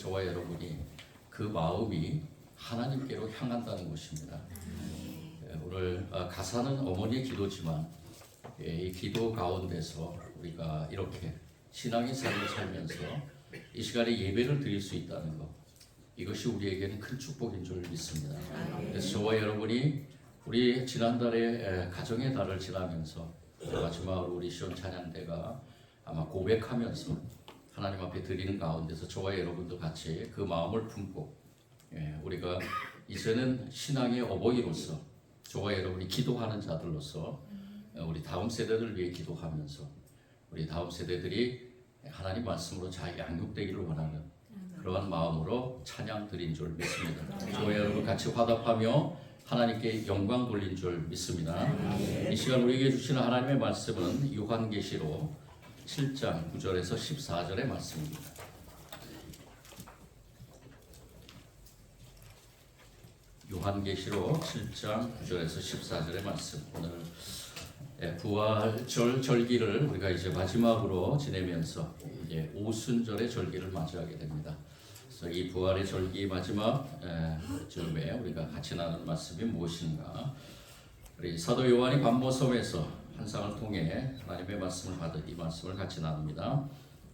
저와 여러분이 그 마음이 하나님께로 향한다는 것입니다. 오늘 가사는 어머니의 기도지만 이 기도 가운데서 우리가 이렇게 신앙의 삶을 살면서 이 시간에 예배를 드릴 수 있다는 것, 이것이 우리에게는 큰 축복인 줄 믿습니다. 그래서 저와 여러분이 우리 지난달에 가정의 달을 지나면서 마지막으로 우리 시온 찬양대가 아마 고백하면서 하나님 앞에 드리는 가운데서 저와 여러분도 같이 그 마음을 품고 우리가 이제는 신앙의 어버이로서 저와 여러분이 기도하는 자들로서 우리 다음 세대를 위해 기도하면서 우리 다음 세대들이 하나님 말씀으로 잘 양육되기를 원하는 그러한 마음으로 찬양 드린 줄 믿습니다. 저와 여러분 같이 화답하며 하나님께 영광 돌린 줄 믿습니다. 이 시간 우리에게 주시는 하나님의 말씀은 요한계시록 7장 9절에서 14절의 말씀입니다. 요한계시록 7장 9절에서 14절의 말씀. 오늘 부활절 절기를 우리가 이제 마지막으로 지내면서 이제 오순절의 절기를 맞이하게 됩니다. 그래서 이 부활의 절기 마지막 즈음에 우리가 같이 나눈 말씀이 무엇인가? 우리 사도 요한이 반모섬에서 환상을 통해 하나님의 말씀을 받은 이 말씀을 같이 나눕니다.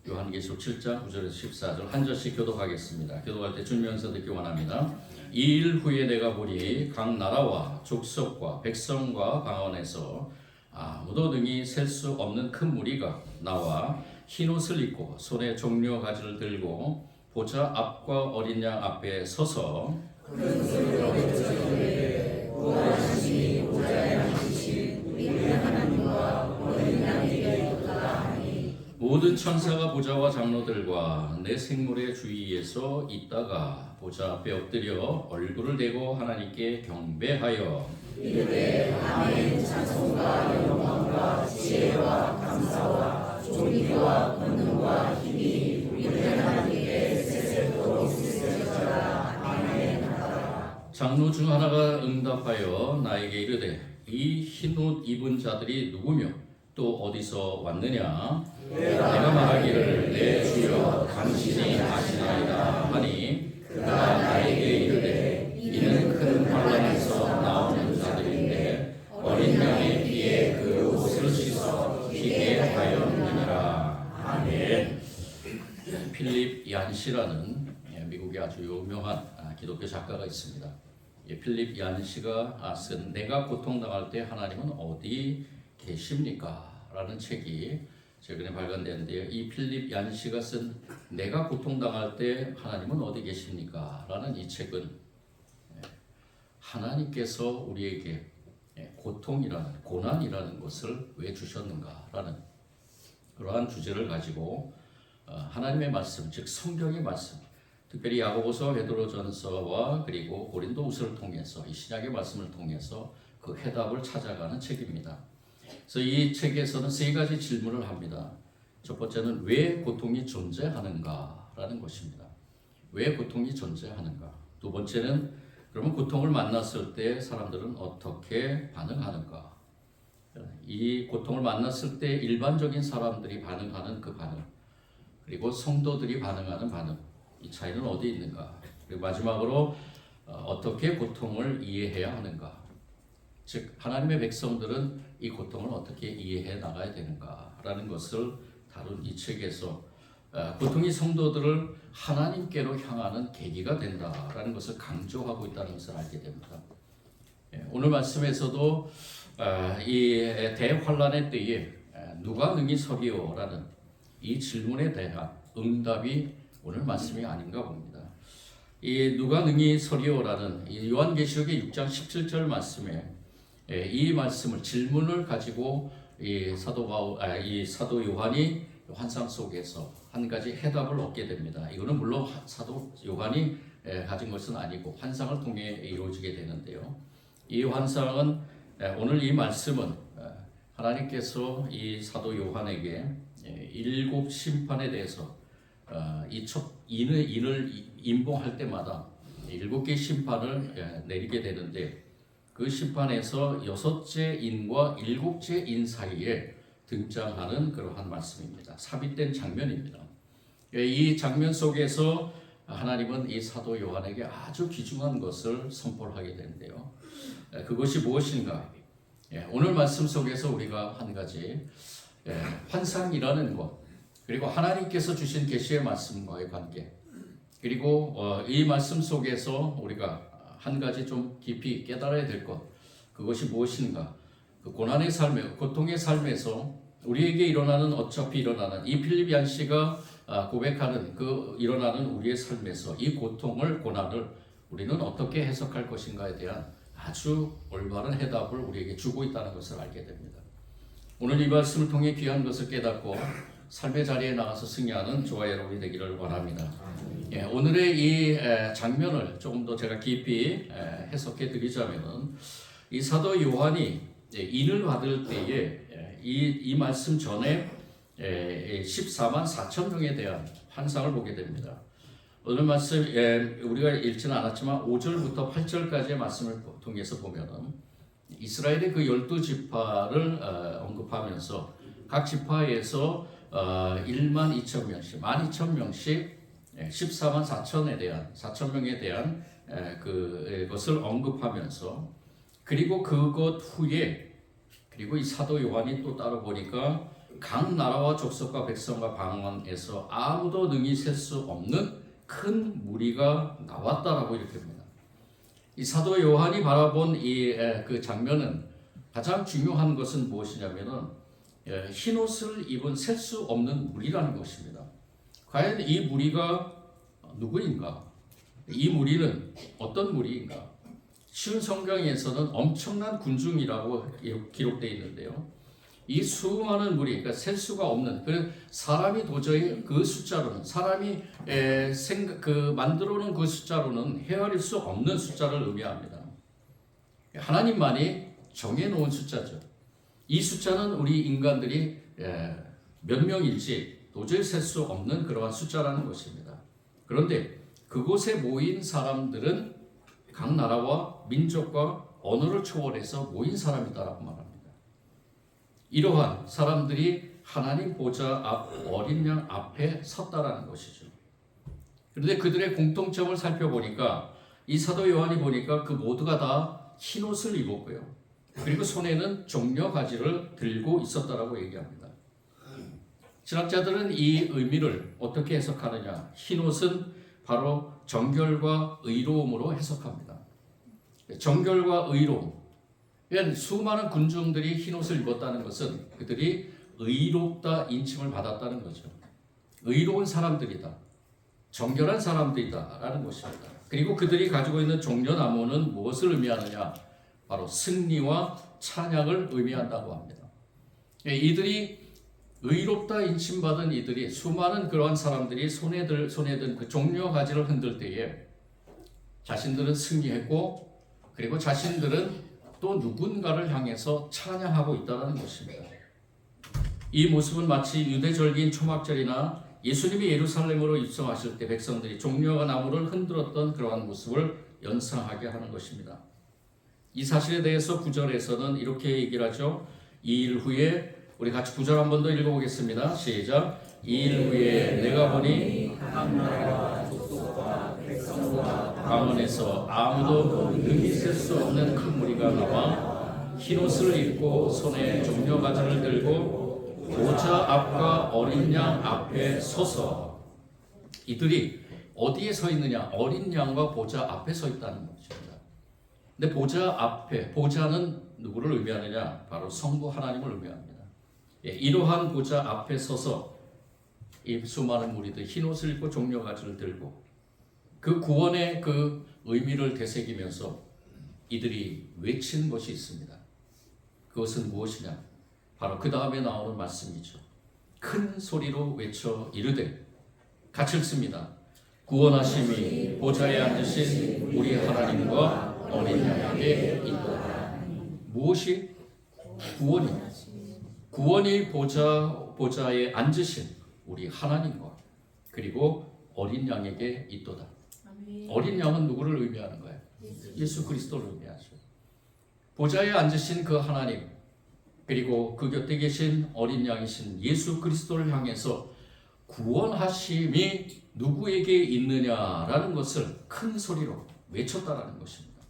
요한계시록 7장 9절에서 14절 한 절씩 교독하겠습니다. 교독할 때 주면서 듣기 원합니다. 이 일 후에 내가 보니 각 나라와 족속과 백성과 방언에서 아무도 능히 셀 수 없는 큰 무리가 나와 흰 옷을 입고 손에 종려 가지를 들고 보좌 앞과 어린 양 앞에 서서 큰 소리로 외치되 부활하시니 보좌에 앉으신 우리 하나님과 어린 양에게 이르다 하니 모든 천사가 보좌와 장로들과 내 생물의 주위에서 있다가 보좌 앞에 엎드려 얼굴을 대고 하나님께 경배하여 이르되 아멘. 찬송과 영광과 지혜와 감사와 존귀와 권능과 힘이 우리 하나님께 세세토록 있으리라. 아멘 하라. 장로 중 하나가 응답하여 나에게 이르되 이 흰옷 입은 자들이 누구며 또 어디서 왔느냐? 내가 말하기를 내 주여 당신이 아시나이다 하니 그가 나에게 이르되 이는 큰 환난에서 나오는 자들인데 어린 양의 피에 그 옷을 씻어 희게 하였느니라. 아멘. 필립 얀시라는 미국의 아주 유명한 기독교 작가가 있습니다. 필립 얀시가 쓴 내가 고통당할 때 하나님은 어디 계십니까? 라는 책이 최근에 발간되는데요. 이 필립 얀시가 쓴 내가 고통당할 때 하나님은 어디 계십니까? 라는 이 책은 하나님께서 우리에게 고통이라는 고난이라는 것을 왜 주셨는가? 라는 그러한 주제를 가지고 하나님의 말씀, 즉 성경의 말씀, 특별히 야고보서, 베드로전서와 그리고 고린도후서를 통해서 이 신약의 말씀을 통해서 그 해답을 찾아가는 책입니다. 그래서 이 책에서는 세 가지 질문을 합니다. 첫 번째는 왜 고통이 존재하는가라는 것입니다. 왜 고통이 존재하는가? 두 번째는 그러면 고통을 만났을 때 사람들은 어떻게 반응하는가? 이 고통을 만났을 때 일반적인 사람들이 반응하는 그 반응, 그리고 성도들이 반응하는 반응, 이 차이는 어디 있는가? 그리고 마지막으로 어떻게 고통을 이해해야 하는가? 즉 하나님의 백성들은 이 고통을 어떻게 이해해 나가야 되는가라는 것을 다룬 이 책에서 고통이 성도들을 하나님께로 향하는 계기가 된다라는 것을 강조하고 있다는 것을 알게 됩니다. 오늘 말씀에서도 이 대환란의 때에 누가 능히 서리오라는 이 질문에 대한 응답이 오늘 말씀이 아닌가 봅니다. 이 누가 능히 서리오라는 이 요한계시록의 6장 17절 말씀에 이 말씀을 질문을 가지고 이 사도 요한이 환상 속에서 한 가지 해답을 얻게 됩니다. 이거는 물론 사도 요한이 가진 것은 아니고 환상을 통해 이루어지게 되는데요. 이 환상은 오늘 이 말씀은 하나님께서 이 사도 요한에게 일곱 심판에 대해서 이 첫 인을 임봉할 때마다 일곱 개의 심판을 내리게 되는데 그 심판에서 여섯째 인과 일곱째 인 사이에 등장하는 그러한 말씀입니다. 삽입된 장면입니다. 이 장면 속에서 하나님은 이 사도 요한에게 아주 귀중한 것을 선포를 하게 되는데요. 그것이 무엇인가? 오늘 말씀 속에서 우리가 한 가지 환상이라는 것, 그리고 하나님께서 주신 계시의 말씀과의 관계, 그리고 이 말씀 속에서 우리가 한 가지 좀 깊이 깨달아야 될 것, 그것이 무엇인가? 그 고난의 삶에, 고통의 삶에서 우리에게 일어나는, 어차피 일어나는 이 필리비안 씨가 고백하는 그 일어나는 우리의 삶에서 이 고통을, 고난을 우리는 어떻게 해석할 것인가에 대한 아주 올바른 해답을 우리에게 주고 있다는 것을 알게 됩니다. 오늘 이 말씀을 통해 귀한 것을 깨닫고 삶의 자리에 나가서 승리하는 저와 여러분이 되기를 원합니다. 오늘의 이 장면을 조금 더 제가 깊이 해석해 드리자면은, 이 사도 요한이 인을 받을 때에 이 말씀 전에 14만 4천 명에 대한 환상을 보게 됩니다. 오늘 말씀 우리가 읽지는 않았지만 5절부터 8절까지의 말씀을 통해서 보면은 이스라엘의 그 12지파를 언급하면서 각 지파에서 1만 2천 명씩, 12,000명씩 14만 4천에 대한 4천 명에 대한 그것을 언급하면서, 그리고 그것 후에, 그리고 이 사도 요한이 또 따로 보니까 각 나라와 족속과 백성과 방언에서 아무도 능히 셀 수 없는 큰 무리가 나왔다라고 이렇게 봅니다. 이 사도 요한이 바라본 그 장면은 가장 중요한 것은 무엇이냐면은 흰 옷을 입은 셀 수 없는 무리라는 것입니다. 과연 이 무리가 누구인가? 이 무리는 어떤 무리인가? 쉬운 성경에서는 엄청난 군중이라고 기록되어 있는데요. 이 수많은 무리, 그러니까 셀 수가 없는, 그 사람이 도저히 그 숫자로는, 사람이 만들어놓은 그 숫자로는 헤아릴 수 없는 숫자를 의미합니다. 하나님만이 정해놓은 숫자죠. 이 숫자는 우리 인간들이 몇 명일지 도저히 셀 수 없는 그러한 숫자라는 것입니다. 그런데 그곳에 모인 사람들은 각 나라와 민족과 언어를 초월해서 모인 사람이다라고 말합니다. 이러한 사람들이 하나님 보좌 앞 어린 양 앞에 섰다라는 것이죠. 그런데 그들의 공통점을 살펴보니까, 이 사도 요한이 보니까 그 모두가 다 흰 옷을 입었고요. 그리고 손에는 종려 가지를 들고 있었다라고 얘기합니다. 신학자들은 이 의미를 어떻게 해석하느냐? 흰 옷은 바로 정결과 의로움으로 해석합니다. 정결과 의로움. 수많은 군중들이 흰 옷을 입었다는 것은 그들이 의롭다 인칭을 받았다는 거죠. 의로운 사람들이다, 정결한 사람들이다 라는 것입니다. 그리고 그들이 가지고 있는 종려나무는 무엇을 의미하느냐? 바로 승리와 찬양을 의미한다고 합니다. 이들이 의롭다 인칭받은 이들이, 수많은 그러한 사람들이 손에 든 그 종려 가지를 흔들 때에 자신들은 승리했고, 그리고 자신들은 또 누군가를 향해서 찬양하고 있다는 것입니다. 이 모습은 마치 유대절기인 초막절이나 예수님이 예루살렘으로 입성하실 때 백성들이 종려와 나무를 흔들었던 그러한 모습을 연상하게 하는 것입니다. 이 사실에 대해서 9절에서는 이렇게 얘기를 하죠. 이 일 후에, 우리 같이 9절 한 번 더 읽어보겠습니다. 시작. 이 일 후에 내가 보니 각 나라와 족속과 백성과 방언에서 아무도 능히 셀 수 없는 큰 무리가 나와 흰 옷을 입고 손에 종려 가지를 들고 보좌 앞과 어린 양 앞에 서서, 이들이 어디에 서 있느냐? 어린 양과 보좌 앞에 서 있다는 것입니다. 근데 보좌 앞에, 보좌는 누구를 의미하느냐? 바로 성부 하나님을 의미합니다. 이러한 보좌 앞에 서서 이 수많은 무리들 흰 옷을 입고 종려 가지를 들고 그 구원의 그 의미를 되새기면서 이들이 외치는 것이 있습니다. 그것은 무엇이냐? 바로 그 다음에 나오는 말씀이죠. 큰 소리로 외쳐 이르되, 같이 읽습니다. 구원하심이 보좌에 앉으신 우리 하나님과 어린 양에게 있도다. 무엇이? 구원이 보좌에 앉으신 우리 하나님과 그리고 어린 양에게 있도다. 어린 양은 누구를 의미하는 거예요? 예수 그리스도를 의미하죠. 보좌에 앉으신 그 하나님, 그리고 그 곁에 계신 어린 양이신 예수 그리스도를 향해서 구원하심이 누구에게 있느냐라는 것을 큰 소리로 외쳤다라는 것입니다.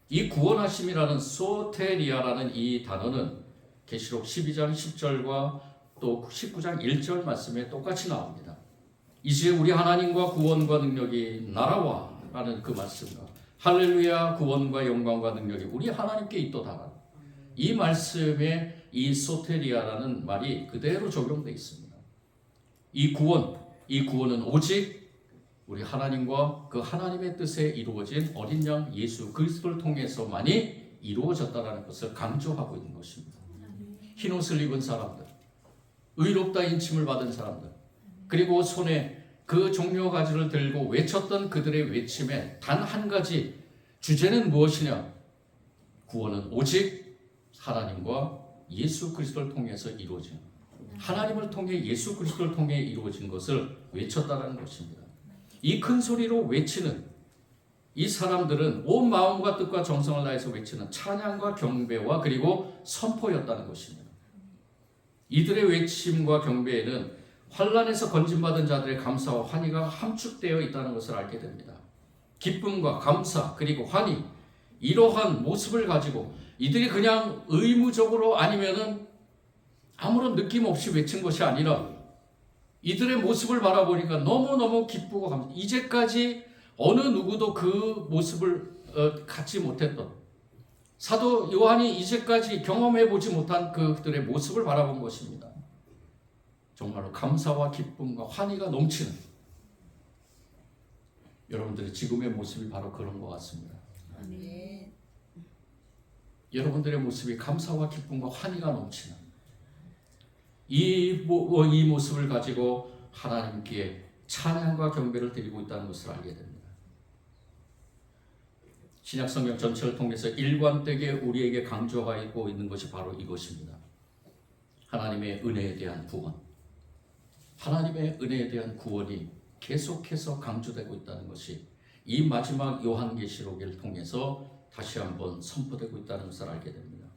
이 구원하심이라는 소테리아라는 이 단어는 계시록 12장 10절과 또 19장 1절 말씀에 똑같이 나옵니다. 이제 우리 하나님과 구원과 능력이 날아와 라는 그 말씀과 할렐루야 구원과 영광과 능력이 우리 하나님께 있도다. 이 말씀에 이 소테리아라는 말이 그대로 적용되어 있습니다. 이 구원은 오직 우리 하나님과 그 하나님의 뜻에 이루어진 어린 양 예수 그리스도를 통해서만이 이루어졌다는 것을 강조하고 있는 것입니다. 흰옷을 입은 사람들, 의롭다 인침을 받은 사람들, 그리고 손에 그 종려 가지를 들고 외쳤던 그들의 외침에 단 한 가지 주제는 무엇이냐? 구원은 오직 하나님과 예수 그리스도를 통해서 이루어진, 하나님을 통해 예수 그리스도를 통해 이루어진 것을 외쳤다는 것입니다. 이 큰 소리로 외치는 이 사람들은 온 마음과 뜻과 정성을 다해서 외치는 찬양과 경배와 그리고 선포였다는 것입니다. 이들의 외침과 경배에는 환난에서 건진받은 자들의 감사와 환희가 함축되어 있다는 것을 알게 됩니다. 기쁨과 감사 그리고 환희, 이러한 모습을 가지고 이들이 그냥 의무적으로 아니면은 아무런 느낌 없이 외친 것이 아니라 이들의 모습을 바라보니까 너무너무 기쁘고 감사. 이제까지 어느 누구도 그 모습을 갖지 못했던, 사도 요한이 이제까지 경험해 보지 못한 그들의 모습을 바라본 것입니다. 정말로 감사와 기쁨과 환희가 넘치는 여러분들의 지금의 모습이 바로 그런 것 같습니다. 아멘. 여러분들의 모습이 감사와 기쁨과 환희가 넘치는 이 모습을 가지고 하나님께 찬양과 경배를 드리고 있다는 것을 알게 됩니다. 신약성경 전체를 통해서 일관되게 우리에게 강조하고 있는 것이 바로 이것입니다. 하나님의 은혜에 대한 구원, 하나님의 은혜에 대한 구원이 계속해서 강조되고 있다는 것이 이 마지막 요한계시록을 통해서 다시 한번 선포되고 있다는 것을 알게 됩니다.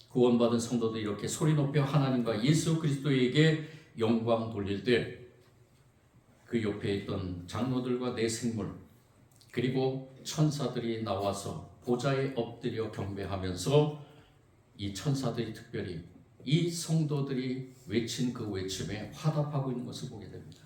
구원받은 성도들이 이렇게 소리 높여 하나님과 예수 그리스도에게 영광 돌릴 때 그 옆에 있던 장로들과 내 생물 그리고 천사들이 나와서 보좌에 엎드려 경배하면서 이 천사들이 특별히 이 성도들이 외친 그 외침에 화답하고 있는 것을 보게 됩니다.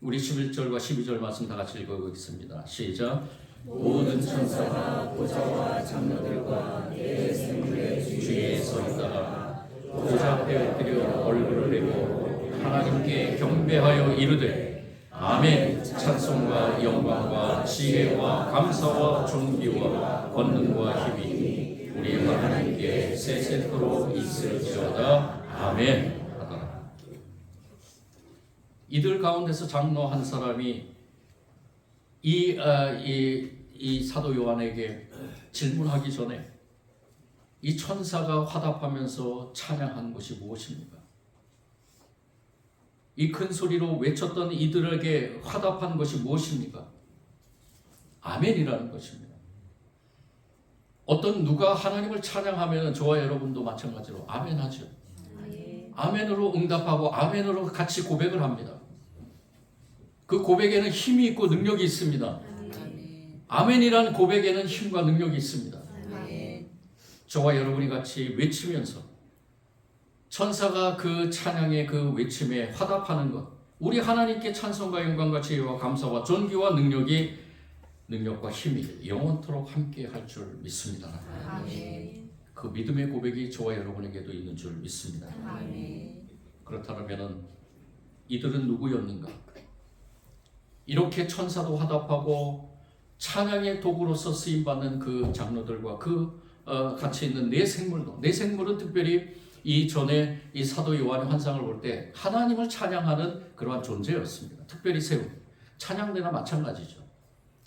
우리 11절과 12절 말씀 다 같이 읽어보겠습니다. 시작. 모든 천사가 보좌와 장로들과 내 생물의 주위에 서 있다가 보좌 앞에 엎드려 얼굴을 내고 하나님께 경배하여 이르되 아멘. 찬송과 영광과 지혜와 감사와 존귀와 권능과 힘이 우리 하나님께 세세토록 있을지어다. 아멘. 하더라. 이들 가운데서 장로 한 사람이 이 사도 요한에게 질문하기 전에 이 천사가 화답하면서 찬양한 것이 무엇입니까? 이 큰 소리로 외쳤던 이들에게 화답한 것이 무엇입니까? 아멘이라는 것입니다. 어떤 누가 하나님을 찬양하면 저와 여러분도 마찬가지로 아멘하죠. 아멘으로 응답하고 아멘으로 같이 고백을 합니다. 그 고백에는 힘이 있고 능력이 있습니다. 아멘이라는 고백에는 힘과 능력이 있습니다. 저와 여러분이 같이 외치면서 천사가 그 찬양의 그 외침에 화답하는 것, 우리 하나님께 찬송과 영광과 지혜와 감사와 존귀와 능력과 힘이 영원토록 함께 할 줄 믿습니다. 아멘. 그 믿음의 고백이 저와 여러분에게도 있는 줄 믿습니다. 아멘. 그렇다면 이들은 누구였는가? 이렇게 천사도 화답하고 찬양의 도구로서 쓰임받는 그 장로들과 같이 있는 내 생물은 특별히 이전에 이 사도 요한의 환상을 볼 때 하나님을 찬양하는 그러한 존재였습니다. 특별히 세운 찬양대나 마찬가지죠.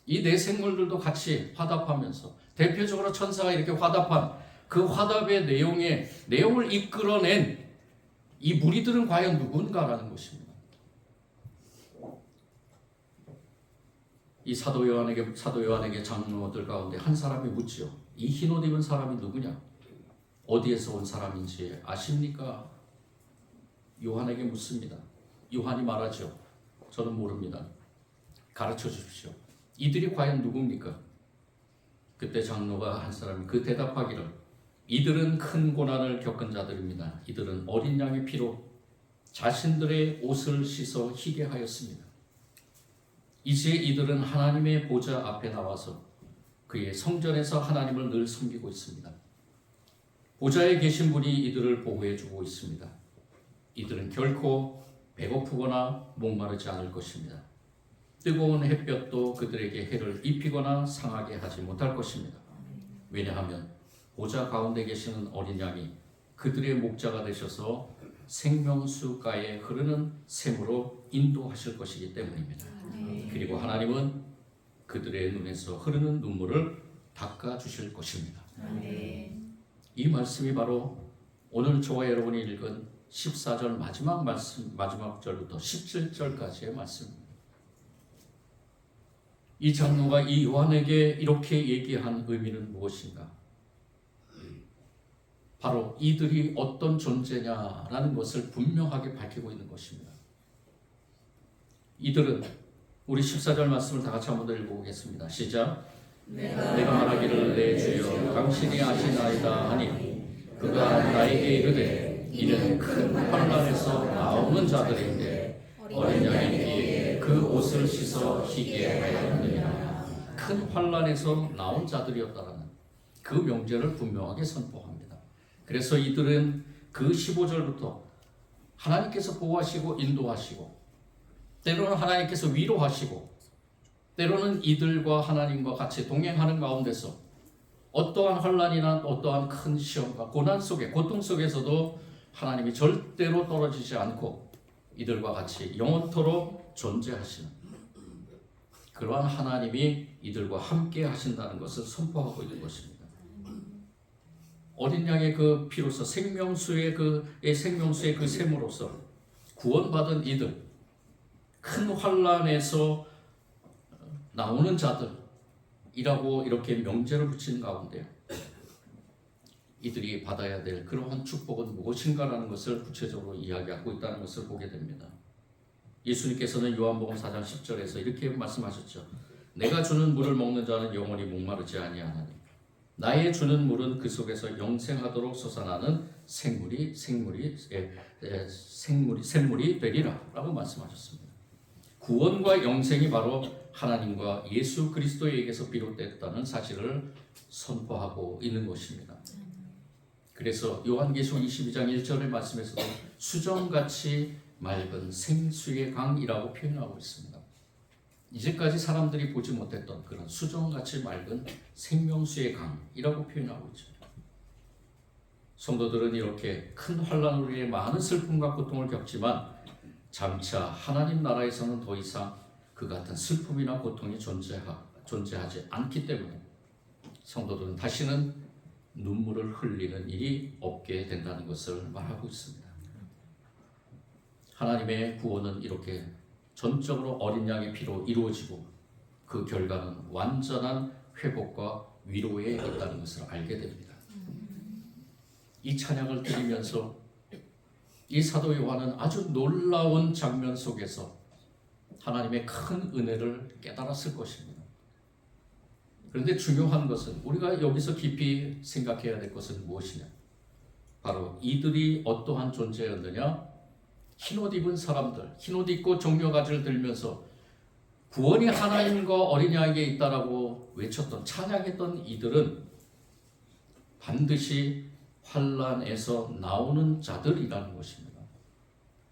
이 내 생물들도 같이 화답하면서 대표적으로 천사가 이렇게 화답한 그 화답의 내용을 이끌어낸 이 무리들은 과연 누군가라는 것입니다. 이 사도 요한에게 장로들 가운데 한 사람이 묻지요. 이 흰옷 입은 사람이 누구냐? 어디에서 온 사람인지 아십니까? 요한에게 묻습니다. 요한이 말하죠. 저는 모릅니다. 가르쳐 주십시오. 이들이 과연 누굽니까? 그때 장로가 한 사람이 그 대답하기를 이들은 큰 고난을 겪은 자들입니다. 이들은 어린 양의 피로 자신들의 옷을 씻어 희게 하였습니다. 이제 이들은 하나님의 보좌 앞에 나와서 그의 성전에서 하나님을 늘 섬기고 있습니다. 보좌에 계신 분이 이들을 보호해 주고 있습니다. 이들은 결코 배고프거나 목마르지 않을 것입니다. 뜨거운 햇볕도 그들에게 해를 입히거나 상하게 하지 못할 것입니다. 왜냐하면 보좌 가운데 계시는 어린 양이 그들의 목자가 되셔서 생명수가에 흐르는 샘으로 인도하실 것이기 때문입니다. 그리고 하나님은 그들의 눈에서 흐르는 눈물을 닦아 주실 것입니다. 이 말씀이 바로 오늘 저와 여러분이 읽은 14절 마지막 말씀, 마지막 절부터 17절까지의 말씀입니다. 이 장로가 이 요한에게 이렇게 얘기한 의미는 무엇인가? 바로 이들이 어떤 존재냐라는 것을 분명하게 밝히고 있는 것입니다. 이들은 우리 14절 말씀을 다 같이 한번 더 읽어보겠습니다. 시작. 내가 말하기를 내 주여 당신이 아시나이다 하니 그가 나에게 이르되 이는 큰 환난에서 나오는 자들인데 어린 양의 피에 그 옷을 씻어 희게 하였느니라. 큰 환난에서 나온 자들이었다라는 그 명제를 분명하게 선포합니다. 그래서 이들은 그 15절부터 하나님께서 보호하시고 인도하시고 때로는 하나님께서 위로하시고 때로는 이들과 하나님과 같이 동행하는 가운데서 어떠한 환난이나 어떠한 큰 시험과 고난 속에 고통 속에서도 하나님이 절대로 떨어지지 않고 이들과 같이 영원토록 존재하시는 그러한 하나님이 이들과 함께 하신다는 것을 선포하고 있는 것입니다. 어린 양의 그 피로서 생명수의 그 샘으로서 구원받은 이들, 큰 환난에서 나오는 자들이라고 이렇게 명제를 붙이는 가운데 이들이 받아야 될 그러한 축복은 무엇인가라는 것을 구체적으로 이야기하고 있다는 것을 보게 됩니다. 예수님께서는 요한복음 4장 10절에서 이렇게 말씀하셨죠. 내가 주는 물을 먹는 자는 영원히 목마르지 아니하나니 나의 주는 물은 그 속에서 영생하도록 솟아나는 샘물이 되리라 라고 말씀하셨습니다. 구원과 영생이 바로 하나님과 예수 그리스도에게서 비롯됐다는 사실을 선포하고 있는 것입니다. 그래서 요한계시록 22장 1절의 말씀에서도 수정같이 맑은 생수의 강이라고 표현하고 있습니다. 이제까지 사람들이 보지 못했던 그런 수정같이 맑은 생명수의 강이라고 표현하고 있죠. 성도들은 이렇게 큰 환난으로 인해 많은 슬픔과 고통을 겪지만 장차 하나님 나라에서는 더 이상 그 같은 슬픔이나 고통이 존재하지 않기 때문에 성도들은 다시는 눈물을 흘리는 일이 없게 된다는 것을 말하고 있습니다. 하나님의 구원은 이렇게 전적으로 어린 양의 피로 이루어지고 그 결과는 완전한 회복과 위로에 있다는 것을 알게 됩니다. 이 찬양을 드리면서 이 사도 요한은 아주 놀라운 장면 속에서 하나님의 큰 은혜를 깨달았을 것입니다. 그런데 중요한 것은 우리가 여기서 깊이 생각해야 될 것은 무엇이냐? 바로 이들이 어떠한 존재였느냐? 흰옷 입은 사람들, 흰옷 입고 종려가지를 들면서 구원이 하나님과 어린 양에게 있다라고 외쳤던 찬양했던 이들은 반드시 환난에서 나오는 자들이라는 것입니다.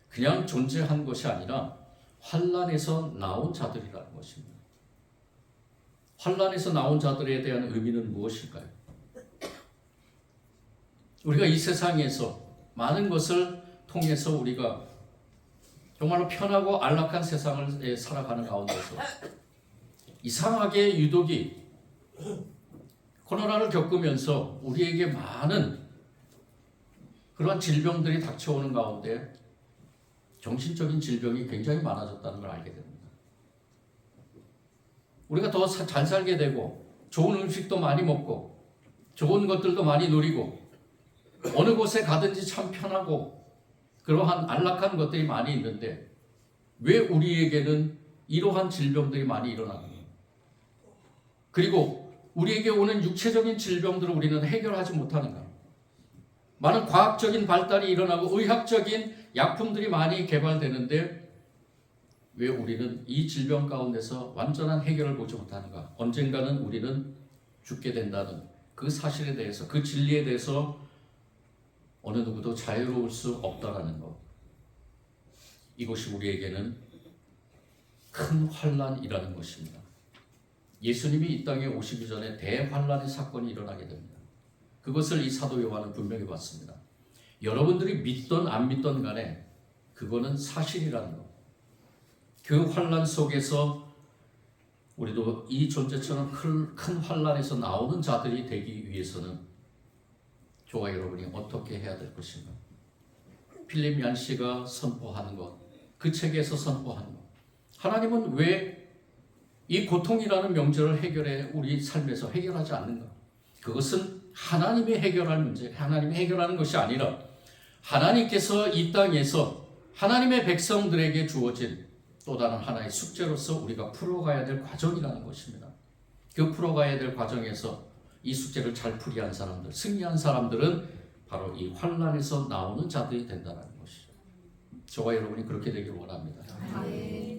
그냥 존재한 것이 아니라 환난에서 나온 자들이라는 것입니다. 환난에서 나온 자들에 대한 의미는 무엇일까요? 우리가 이 세상에서 많은 것을 통해서 우리가 정말로 편하고 안락한 세상을 살아가는 가운데서 이상하게 유독이 코로나를 겪으면서 우리에게 많은 그러한 질병들이 닥쳐오는 가운데 정신적인 질병이 굉장히 많아졌다는 걸 알게 됩니다. 우리가 더 잘 살게 되고 좋은 음식도 많이 먹고 좋은 것들도 많이 누리고 어느 곳에 가든지 참 편하고 그러한 안락한 것들이 많이 있는데 왜 우리에게는 이러한 질병들이 많이 일어나는가? 그리고 우리에게 오는 육체적인 질병들을 우리는 해결하지 못하는가? 많은 과학적인 발달이 일어나고 의학적인 약품들이 많이 개발되는데 왜 우리는 이 질병 가운데서 완전한 해결을 보지 못하는가? 언젠가는 우리는 죽게 된다는 그 사실에 대해서, 그 진리에 대해서 어느 누구도 자유로울 수 없다라는 것. 이것이 우리에게는 큰 환난이라는 것입니다. 예수님이 이 땅에 오시기 전에 대환란의 사건이 일어나게 됩니다. 그것을 이 사도 요한은 분명히 봤습니다. 여러분들이 믿던 안 믿던 간에 그거는 사실이라는 것. 그 환란 속에서 우리도 이 존재처럼 큰 환란에서 나오는 자들이 되기 위해서는 저와 여러분이 어떻게 해야 될 것인가? 필립 얀시가 선포하는 것, 그 책에서 선포하는 것. 하나님은 왜 이 고통이라는 명제를 해결해 우리 삶에서 해결하지 않는가? 그것은 하나님이 해결할 문제, 하나님이 해결하는 것이 아니라 하나님께서 이 땅에서 하나님의 백성들에게 주어진 또 다른 하나의 숙제로서 우리가 풀어가야 될 과정이라는 것입니다. 그 풀어가야 될 과정에서 이 숙제를 잘 풀이한 사람들, 승리한 사람들은 바로 이 환난에서 나오는 자들이 된다는 것이죠. 저와 여러분이 그렇게 되길 원합니다.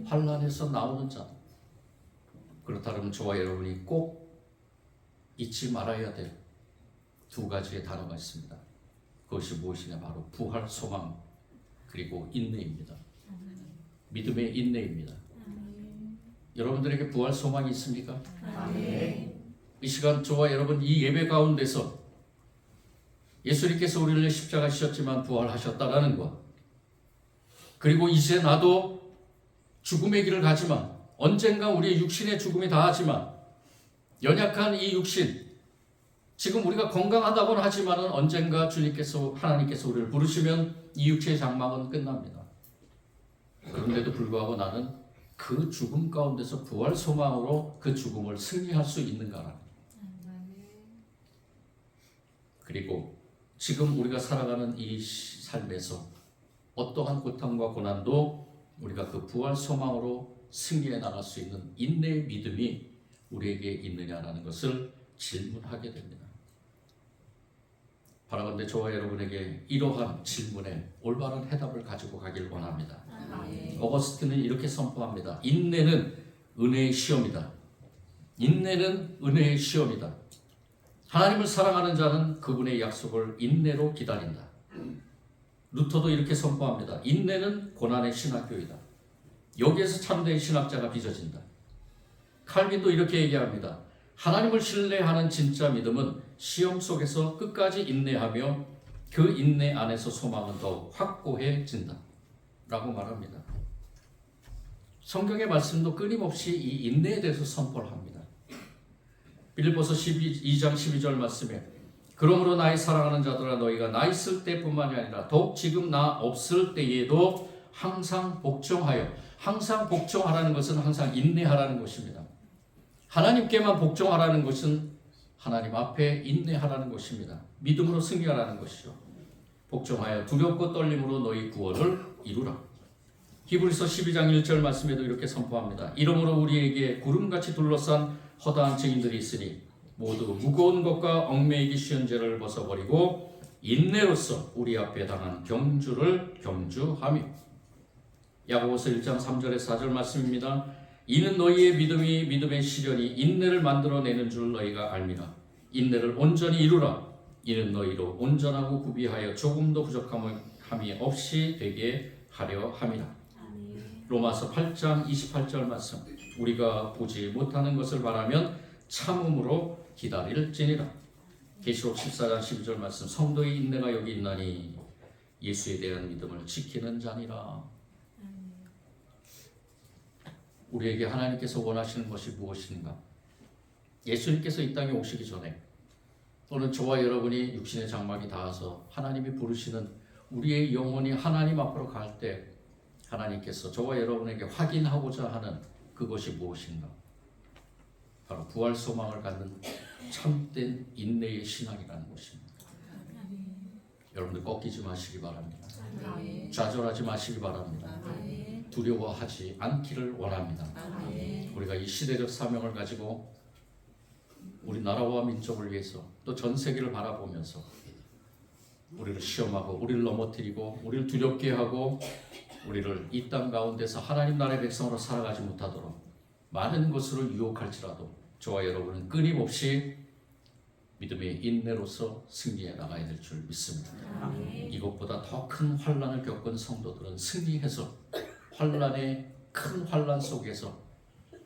환난에서 나오는 자들. 그렇다면 저와 여러분이 꼭 잊지 말아야 될 두 가지의 단어가 있습니다. 그것이 무엇이냐? 바로 부활, 소망, 그리고 인내입니다. 믿음의 인내입니다. 여러분들에게 부활 소망이 있습니까? 이 시간 저와 여러분 이 예배 가운데서 예수님께서 우리를 십자가 지셨지만 부활하셨다라는 것, 그리고 이제 나도 죽음의 길을 가지만 언젠가 우리의 육신의 죽음이 다하지만 연약한 이 육신, 지금 우리가 건강하다고는 하지만은 언젠가 주님께서 하나님께서 우리를 부르시면 이 육체의 장막은 끝납니다. 그런데도 불구하고 나는 그 죽음 가운데서 부활 소망으로 그 죽음을 승리할 수 있는가라는. 그리고 지금 우리가 살아가는 이 삶에서 어떠한 고통과 고난도 우리가 그 부활 소망으로 승리해 나갈 수 있는 인내의 믿음이 우리에게 있느냐라는 것을 질문하게 됩니다. 바라건대 저와 여러분에게 이러한 질문에 올바른 해답을 가지고 가길 원합니다. 어거스틴은 이렇게 선포합니다. 인내는 은혜의 시험이다. 인내는 은혜의 시험이다. 하나님을 사랑하는 자는 그분의 약속을 인내로 기다린다. 루터도 이렇게 선포합니다. 인내는 고난의 신학교이다. 여기에서 참된 신학자가 빚어진다. 칼빈도 이렇게 얘기합니다. 하나님을 신뢰하는 진짜 믿음은 시험 속에서 끝까지 인내하며 그 인내 안에서 소망은 더욱 확고해진다 라고 말합니다. 성경의 말씀도 끊임없이 이 인내에 대해서 선포를 합니다. 빌립보서 2장 12절 말씀에 그러므로 나의 사랑하는 자들아 너희가 나 있을 때뿐만이 아니라 더욱 지금 나 없을 때에도 항상 복종하여, 항상 복종하라는 것은 항상 인내하라는 것입니다. 하나님께만 복종하라는 것은 하나님 앞에 인내하라는 것입니다. 믿음으로 승리하라는 것이죠. 복종하여 두렵고 떨림으로 너희 구원을 이루라. 히브리서 12장 1절 말씀에도 이렇게 선포합니다. 이러므로 우리에게 구름같이 둘러싼 허다한 증인들이 있으니 모두 무거운 것과 얽매이기 쉬운 죄를 벗어버리고 인내로서 우리 앞에 당한 경주를 경주하며. 야고보서 1장 3절에 4절 말씀입니다. 이는 너희의 믿음이 믿음의 시련이 인내를 만들어내는 줄 너희가 알미라. 인내를 온전히 이루라. 이는 너희로 온전하고 구비하여 조금도 부족함이 없이 되게 하려 함이라. 로마서 8장 28절 말씀. 우리가 보지 못하는 것을 바라면 참음으로 기다릴지니라. 계시록 14장 12절 말씀. 성도의 인내가 여기 있나니 예수에 대한 믿음을 지키는 자니라. 우리에게 하나님께서 원하시는 것이 무엇인가? 예수님께서 이 땅에 오시기 전에 또는 저와 여러분이 육신의 장막이 닿아서 하나님이 부르시는 우리의 영혼이 하나님 앞으로 갈 때 하나님께서 저와 여러분에게 확인하고자 하는 그것이 무엇인가? 바로 부활 소망을 갖는 참된 인내의 신앙이라는 것입니다. 여러분들 꺾이지 마시기 바랍니다. 좌절하지 마시기 바랍니다. 두려워하지 않기를 원합니다. 아멘. 우리가 이 시대적 사명을 가지고 우리 나라와 민족을 위해서 또 전 세계를 바라보면서 우리를 시험하고 우리를 넘어뜨리고 우리를 두렵게 하고 우리를 이 땅 가운데서 하나님 나라의 백성으로 살아가지 못하도록 많은 것으로 유혹할지라도 저와 여러분은 끊임없이 믿음의 인내로서 승리해 나가야 될 줄 믿습니다. 이것보다 더 큰 환난을 겪은 성도들은 승리해서 환난의 큰 환난 속에서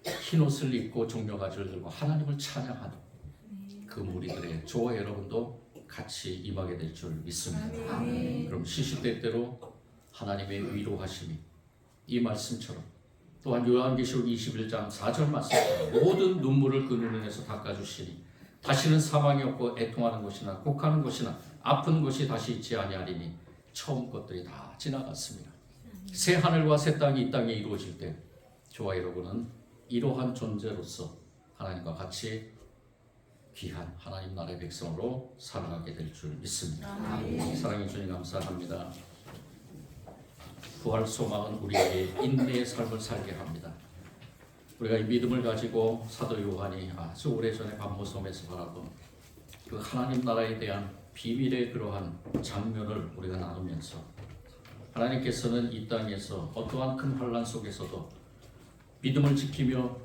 흰옷을 입고 종려가지를 들고 하나님을 찬양하는 그 무리들의 저와 여러분도 같이 임하게 될 줄 믿습니다. 그럼 시시때때로 하나님의 위로하심이 이 말씀처럼 또한 요한계시록 21장 4절 말씀처럼 모든 눈물을 그 눈에서 닦아주시니 다시는 사망이 없고 애통하는 것이나 곡하는 것이나 아픈 것이 다시 있지 아니하리니 처음 것들이 다 지나갔습니다. 새 하늘과 새 땅이 이 땅에 이루어질 때 저와 여러분은 이러한 존재로서 하나님과 같이 귀한 하나님 나라의 백성으로 살아가게 될 줄 믿습니다. 사랑해 주님 감사합니다. 부활 소망은 우리에게 인내의 삶을 살게 합니다. 우리가 이 믿음을 가지고 사도 요한이 아주 오래전에 반모섬에서 바라본 그 하나님 나라에 대한 비밀의 그러한 장면을 우리가 나누면서 하나님께서는 이 땅에서 어떠한 큰 환난 속에서도 믿음을 지키며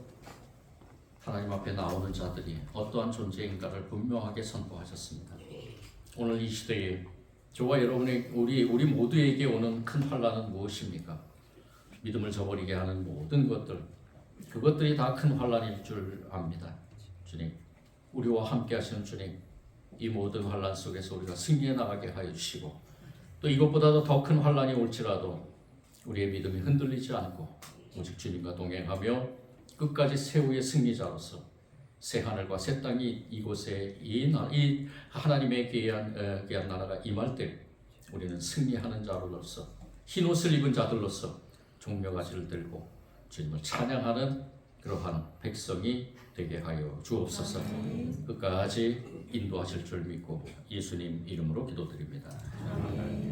하나님 앞에 나오는 자들이 어떠한 존재인가를 분명하게 선포하셨습니다. 오늘 이 시대에 저와 여러분의 우리 모두에게 오는 큰 환난은 무엇입니까? 믿음을 저버리게 하는 모든 것들, 그것들이 다 큰 환난일 줄 압니다. 주님, 우리와 함께 하시는 주님, 이 모든 환난 속에서 우리가 승리해 나가게 하여 주시고 또 이것보다도 더 큰 환난이 올지라도 우리의 믿음이 흔들리지 않고 오직 주님과 동행하며 끝까지 최후의 승리자로서 새 하늘과 새 땅이 이곳에 이 하나님의 귀한 나라가 임할 때 우리는 승리하는 자로서 흰 옷을 입은 자들로서 종려가지를 들고 주님을 찬양하는 그러한 백성이 되게 하여 주옵소서. 끝까지 인도하실 줄 믿고 예수님 이름으로 기도드립니다. 아멘.